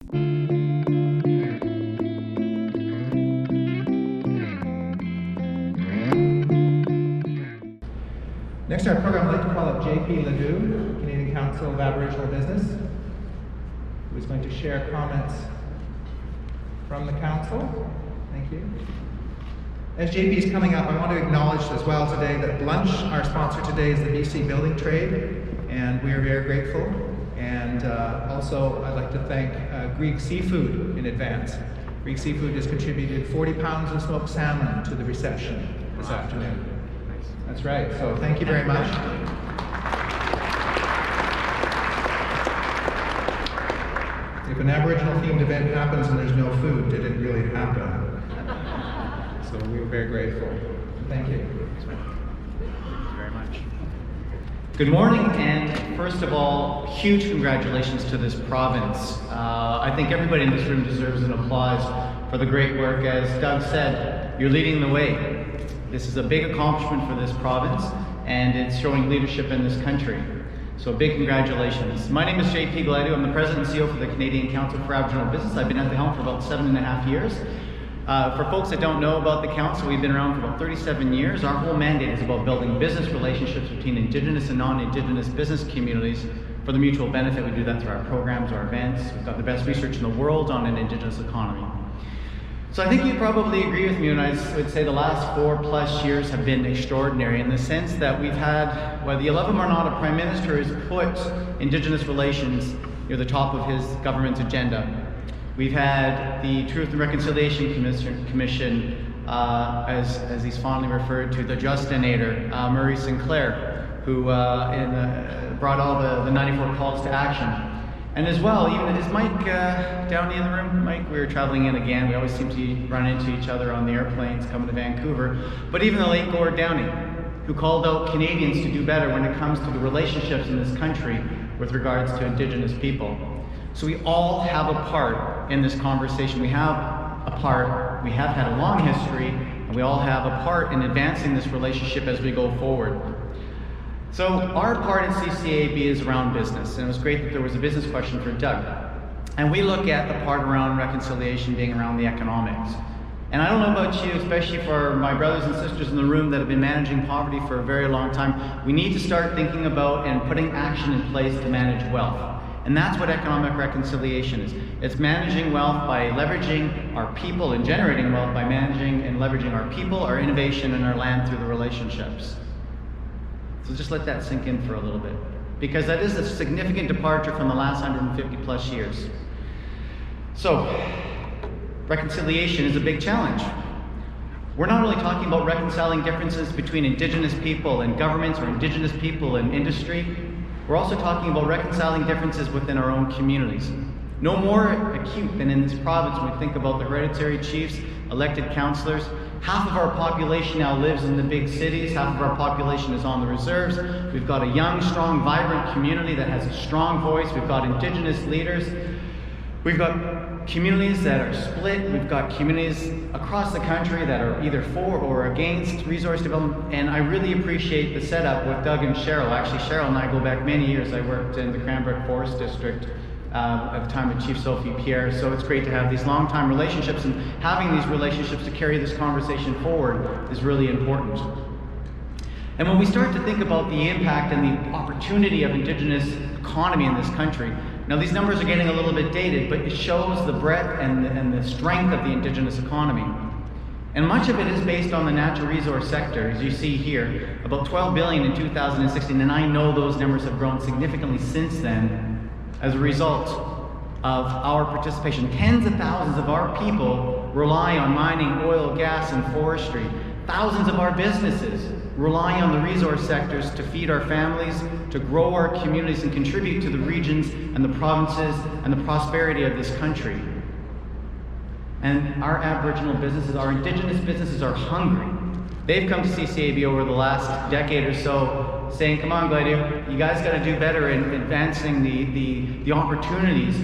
Next in our program, I'd like to call up JP Gladu, Canadian Council of Aboriginal Business, who is going to share comments from the Council. Thank you. As JP is coming up, I want to acknowledge as well today that Lunch, our sponsor today, is the BC Building Trade, and we are very grateful. And also, I'd like to thank Greek Seafood in advance. Greek Seafood has contributed 40 pounds of smoked salmon to the reception this afternoon. That's right, so thank you very much. If an Aboriginal themed event happens and there's no food, did it really happen? So we were very grateful. Thank you. Thank you very much. Good morning, and first of all, huge congratulations to this province. I think everybody in this room deserves an applause for the great work. As Doug said, you're leading the way. This is a big accomplishment for this province, and it's showing leadership in this country. So big congratulations. My name is JP Gladu. I'm the President and CEO for the Canadian Council for Aboriginal Business. I've been at the helm for about 7.5 years. For folks that don't know about the Council, we've been around for about 37 years. Our whole mandate is about building business relationships between Indigenous and non-Indigenous business communities for the mutual benefit. We do that through our programs, our events. We've got the best research in the world on an Indigenous economy. So I think you'd probably agree with me when I would say the last 4+ years have been extraordinary in the sense that we've had, whether you love him or not, a Prime Minister who's put Indigenous relations near the top of his government's agenda. We've had the Truth and Reconciliation Commission, as he's fondly referred to, the Justinator, Murray Sinclair, who brought all the 94 calls to action. And as well, even is Mike down in the room? Mike, we were traveling in again. We always seem to run into each other on the airplanes coming to Vancouver. But even the late Gord Downey, who called out Canadians to do better when it comes to the relationships in this country with regards to Indigenous people. So we all have a part in this conversation. We have a part, we have had a long history, and we all have a part in advancing this relationship as we go forward. So our part in CCAB is around business, and it was great that there was a business question for Doug. And we look at the part around reconciliation being around the economics. And I don't know about you, especially for my brothers and sisters in the room that have been managing poverty for a very long time, we need to start thinking about and putting action in place to manage wealth. And that's what economic reconciliation is. It's managing wealth by leveraging our people and generating wealth by managing and leveraging our people, our innovation, and our land through the relationships. So just let that sink in for a little bit, because that is a significant departure from the last 150+ years. So, reconciliation is a big challenge. We're not only talking about reconciling differences between Indigenous people and governments or Indigenous people and industry, we're also talking about reconciling differences within our own communities. No more acute than in this province when we think about the hereditary chiefs, elected councillors. Half of our population now lives in the big cities, half of our population is on the reserves. We've got a young, strong, vibrant community that has a strong voice. We've got Indigenous leaders. We've got communities that are split. We've got communities across the country that are either for or against resource development. And I really appreciate the setup with Doug and Cheryl. Actually, Cheryl and I go back many years. I worked in the Cranbrook Forest District at the time of Chief Sophie Pierre. So it's great to have these long-time relationships, and having these relationships to carry this conversation forward is really important. And when we start to think about the impact and the opportunity of Indigenous economy in this country, now these numbers are getting a little bit dated, but it shows the breadth and the strength of the Indigenous economy. And much of it is based on the natural resource sector, as you see here, about $12 billion in 2016, and I know those numbers have grown significantly since then as a result of our participation. Tens of thousands of our people rely on mining, oil, gas, and forestry. Thousands of our businesses rely on the resource sectors to feed our families, to grow our communities, and contribute to the regions and the provinces and the prosperity of this country. And our Aboriginal businesses, our Indigenous businesses are hungry. They've come to CCAB over the last decade or so saying, come on, Gladu, you guys got to do better in advancing the opportunities,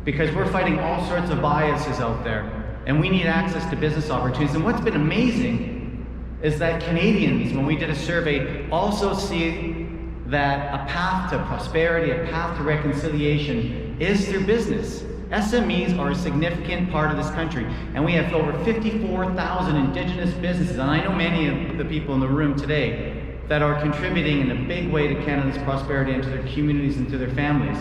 because we're fighting all sorts of biases out there, and we need access to business opportunities. And what's been amazing is that Canadians, when we did a survey, also see that a path to prosperity, a path to reconciliation is through business. SMEs are a significant part of this country, and we have over 54,000 Indigenous businesses, and I know many of the people in the room today that are contributing in a big way to Canada's prosperity and to their communities and to their families.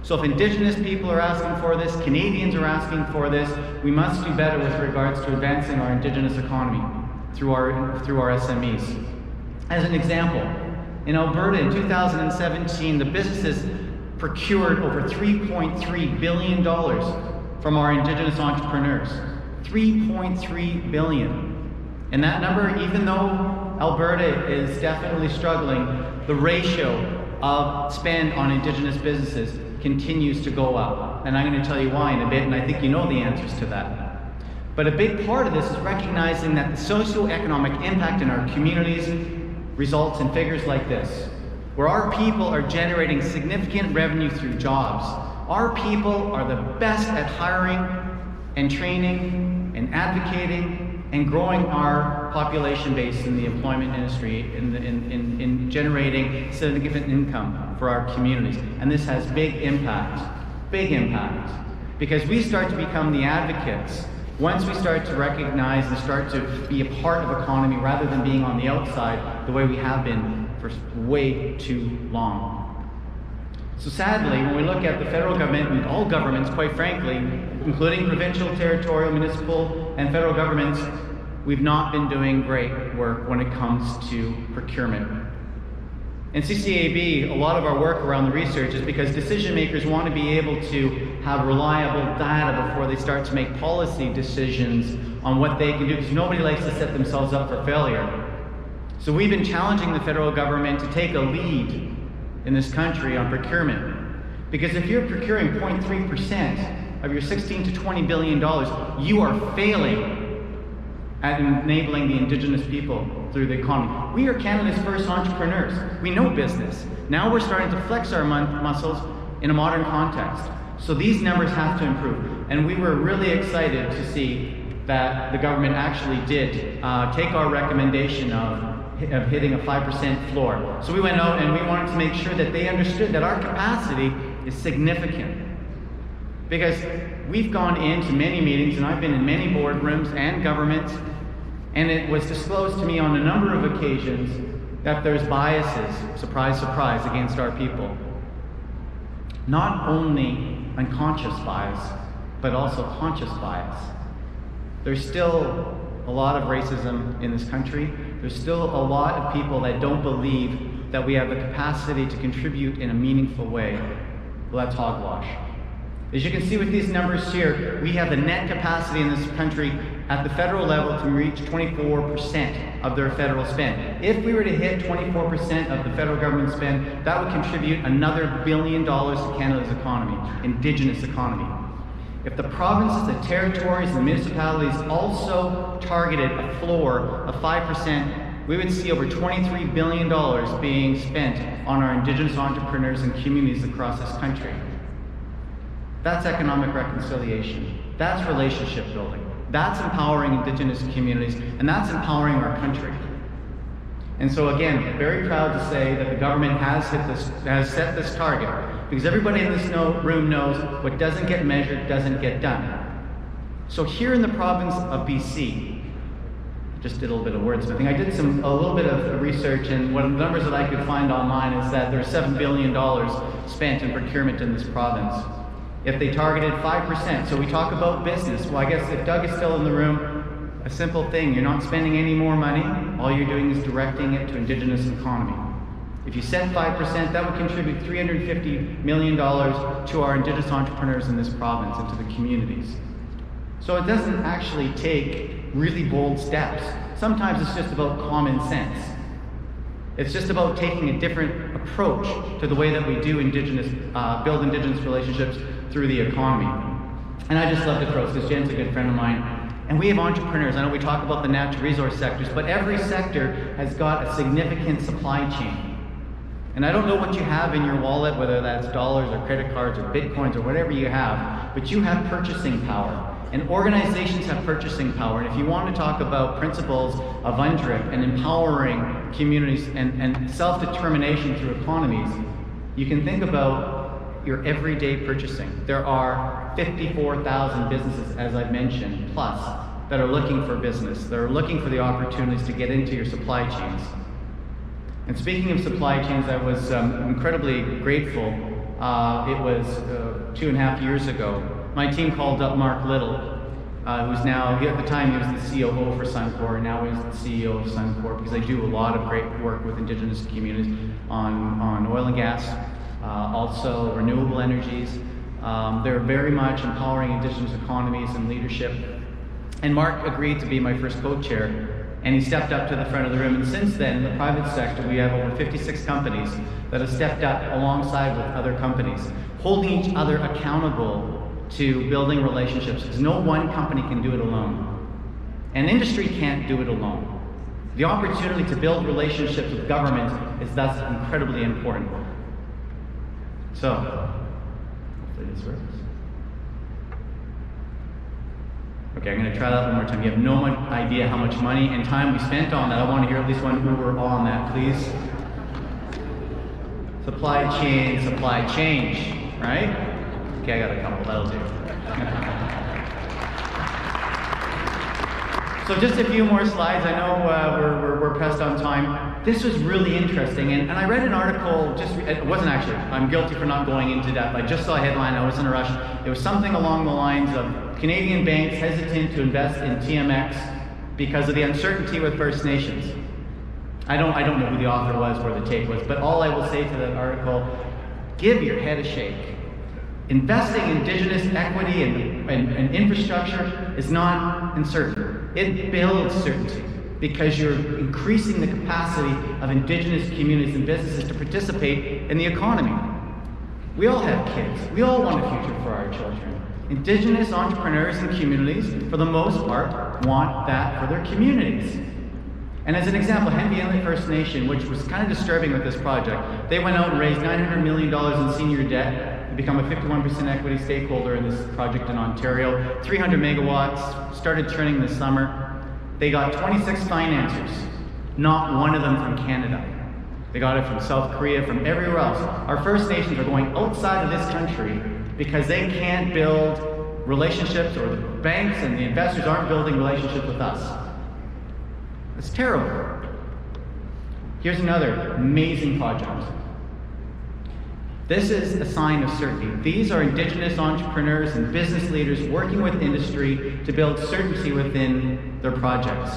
So if Indigenous people are asking for this, Canadians are asking for this, we must do better with regards to advancing our Indigenous economy through our SMEs. As an example, in Alberta in 2017, the businesses procured over $3.3 billion from our Indigenous entrepreneurs. $3.3 billion. And that number, even though Alberta is definitely struggling, the ratio of spend on Indigenous businesses continues to go up. And I'm going to tell you why in a bit, and I think you know the answers to that. But a big part of this is recognizing that the socioeconomic impact in our communities results in figures like this, where our people are generating significant revenue through jobs. Our people are the best at hiring and training and advocating and growing our population base in the employment industry, in generating significant income for our communities. And this has big impact, because we start to become the advocates once we start to recognize and start to be a part of economy rather than being on the outside the way we have been for way too long. So sadly, when we look at the federal government and all governments, quite frankly, including provincial, territorial, municipal, and federal governments, we've not been doing great work when it comes to procurement. In CCAB, a lot of our work around the research is because decision makers want to be able to have reliable data before they start to make policy decisions on what they can do, because nobody likes to set themselves up for failure. So we've been challenging the federal government to take a lead in this country on procurement. Because if you're procuring 0.3% of your $16 to $20 billion, you are failing at enabling the Indigenous people through the economy. We are Canada's first entrepreneurs. We know business. Now we're starting to flex our muscles in a modern context. So these numbers have to improve. And we were really excited to see that the government actually did take our recommendation of hitting a 5% floor. So we went out and we wanted to make sure that they understood that our capacity is significant. Because we've gone into many meetings, and I've been in many boardrooms and governments, and it was disclosed to me on a number of occasions that there's biases, surprise, surprise, against our people. Not only unconscious bias, but also conscious bias. There's still a lot of racism in this country. There's still a lot of people that don't believe that we have the capacity to contribute in a meaningful way. Well, that's hogwash. As you can see with these numbers here, we have the net capacity in this country at the federal level to reach 24% of their federal spend. If we were to hit 24% of the federal government spend, that would contribute another $1 billion to Canada's economy, Indigenous economy. If the provinces, the territories, the municipalities also targeted a floor of 5%, we would see over $23 billion being spent on our Indigenous entrepreneurs and communities across this country. That's economic reconciliation. That's relationship building. That's empowering Indigenous communities, and that's empowering our country. And so again, very proud to say that the government has set this target, because everybody in this room knows what doesn't get measured doesn't get done. So here in the province of BC, just did a little bit of wordsmithing. I did a little bit of research, and one of the numbers that I could find online is that there's $7 billion spent in procurement in this province. If they targeted 5%, so we talk about business. Well, I guess if Doug is still in the room, a simple thing, you're not spending any more money, all you're doing is directing it to Indigenous economy. If you set 5%, that would contribute $350 million to our Indigenous entrepreneurs in this province and to the communities. So it doesn't actually take really bold steps. Sometimes it's just about common sense. It's just about taking a different approach to the way that we do build Indigenous relationships through the economy. And I just love the approach, because Jen's a good friend of mine. And we have entrepreneurs. I know we talk about the natural resource sectors, but every sector has got a significant supply chain. And I don't know what you have in your wallet, whether that's dollars or credit cards or bitcoins or whatever you have, but you have purchasing power. And organizations have purchasing power. And if you want to talk about principles of UNDRIP and empowering communities and self-determination through economies, you can think about your everyday purchasing. There are 54,000 businesses, as I've mentioned, plus, that are looking for business. They're looking for the opportunities to get into your supply chains. And speaking of supply chains, I was incredibly grateful. It was 2.5 years ago. My team called up Mark Little, who's now, at the time he was the COO for Suncor, and now he's the CEO of Suncor, because they do a lot of great work with Indigenous communities on oil and gas, also renewable energies. They're very much empowering Indigenous economies and leadership. And Mark agreed to be my first co-chair, and he stepped up to the front of the room. And since then, in the private sector, we have over 56 companies that have stepped up alongside with other companies, holding each other accountable to building relationships, because no one company can do it alone. And industry can't do it alone. The opportunity to build relationships with government is thus incredibly important. So, hopefully this works. Okay, I'm going to try that one more time. You have no idea how much money and time we spent on that. I want to hear at least one Uber on that, please. Supply chain, right? Okay, I got a couple, that'll do. So just a few more slides. I know we're pressed on time. This was really interesting, and I read an article, it wasn't actually, I'm guilty for not going into depth. I just saw a headline, I was in a rush. It was something along the lines of Canadian banks hesitant to invest in TMX because of the uncertainty with First Nations. I don't know who the author was or the take was, but all I will say to that article, give your head a shake. Investing in Indigenous equity and infrastructure is not uncertain. It builds certainty because you're increasing the capacity of Indigenous communities and businesses to participate in the economy. We all have kids. We all want a future for our children. Indigenous entrepreneurs and communities, for the most part, want that for their communities. And as an example, Henby Inlet First Nation, which was kind of disturbing with this project, they went out and raised $900 million in senior debt to become a 51% equity stakeholder in this project in Ontario. 300 megawatts, started turning this summer. They got 26 financiers, not one of them from Canada. They got it from South Korea, from everywhere else. Our First Nations are going outside of this country because they can't build relationships, or the banks and the investors aren't building relationships with us. It's terrible. Here's another amazing project. This is a sign of certainty. These are Indigenous entrepreneurs and business leaders working with industry to build certainty within their projects.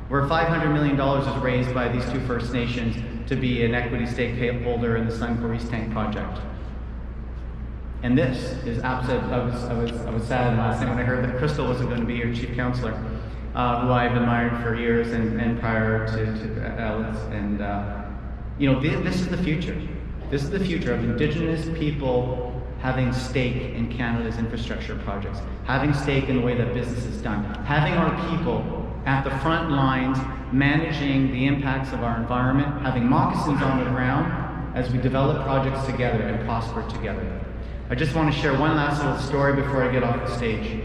Where $500 million is raised by these two First Nations to be an equity stakeholder in the Suncor East Tank project. And this is absolutely, I was sad last night when I heard that Crystal wasn't going to be your chief counselor, who I've admired for years and prior to Alice. And this is the future. This is the future of Indigenous people having stake in Canada's infrastructure projects, having stake in the way that business is done, having our people at the front lines managing the impacts of our environment, having moccasins on the ground as we develop projects together and prosper together. I just want to share one last little story before I get off the stage.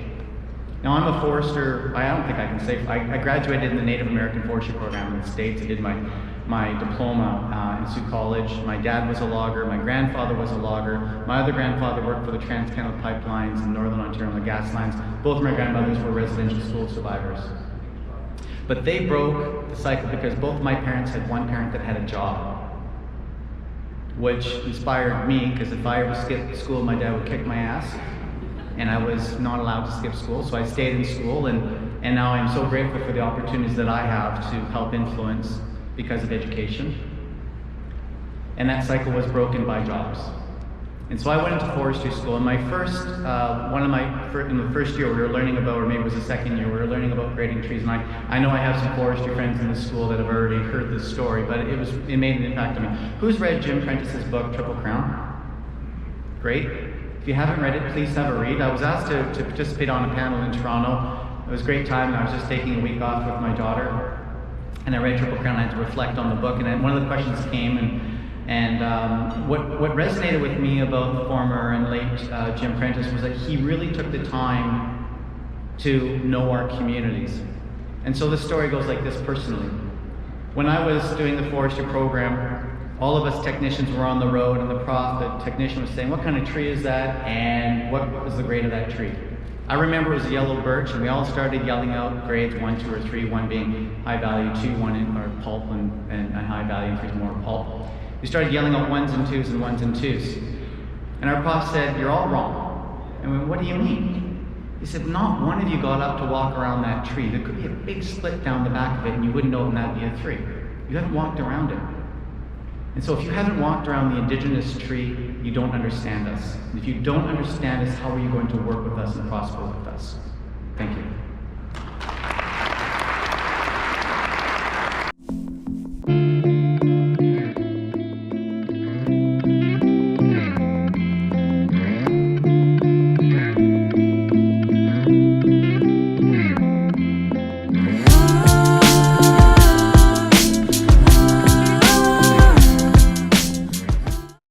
Now, I'm a forester. I don't think I can say, I graduated in the Native American Forestry program in the States. I did my diploma in Sioux College. My dad was a logger. My grandfather was a logger. My other grandfather worked for the Trans-Canada Pipelines in Northern Ontario on the gas lines. Both my grandmothers were residential school survivors. But they broke the cycle because both my parents had one parent that had a job, which inspired me, because if I ever skipped school, my dad would kick my ass, and I was not allowed to skip school, so I stayed in school, and now I'm so grateful for the opportunities that I have to help influence because of education. And that cycle was broken by jobs. And so I went into forestry school, and my first, in the first year we were learning about, or maybe it was the second year, we were learning about grading trees, and I know I have some forestry friends in the school that have already heard this story, but it made an impact on me. Who's read Jim Prentice's book, Triple Crown? Great. If you haven't read it, please have a read. I was asked to participate on a panel in Toronto. It was a great time, and I was just taking a week off with my daughter, and I read Triple Crown. I had to reflect on the book, and one of the questions came, and what resonated with me about the former and late Jim Prentice was that he really took the time to know our communities. And so the story goes like this personally. When I was doing the forestry program, all of us technicians were on the road, and the technician was saying, what kind of tree is that, and what was the grade of that tree? I remember it was a yellow birch, and we all started yelling out grades 1, 2, or 3, 1 being high value, 2, 1 or pulp, and high value, and 3 is more pulp. We started yelling out 1s and 2s and 1s and 2s. And our prof said, you're all wrong. And we went, what do you mean? He said, not one of you got up to walk around that tree. There could be a big split down the back of it, and you wouldn't know that would be a 3. You haven't walked around it. And so if you haven't walked around the indigenous tree, you don't understand us. And if you don't understand us, how are you going to work with us and prosper with us? Thank you.